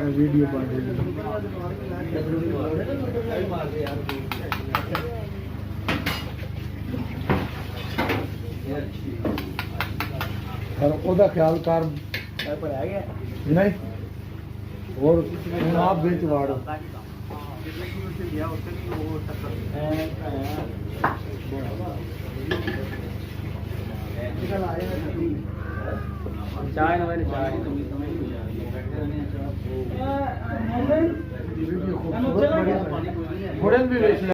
video बन रही है ख्याल कर नहीं और आप बेच वाड़ो चाय ना मैंने चाय खूबसूरत भी बेच